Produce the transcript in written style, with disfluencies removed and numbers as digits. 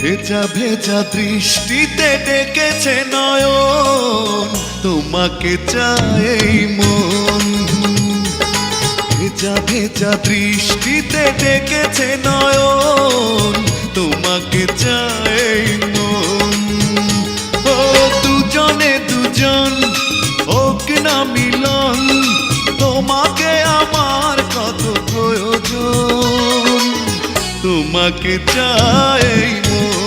ভেজা ভেজা দৃষ্টিতে ডেকেছে নয়ন, তোমাকে চায় এই মন। ভেজা ভেজা দৃষ্টিতে ডেকেছে নয়ন, তোমাকে চায় এই মন। ও দুজনে দুজন হোক না মিলন, তোমাকে আমার কত প্রয়োজন, তোমাকে চাই মন।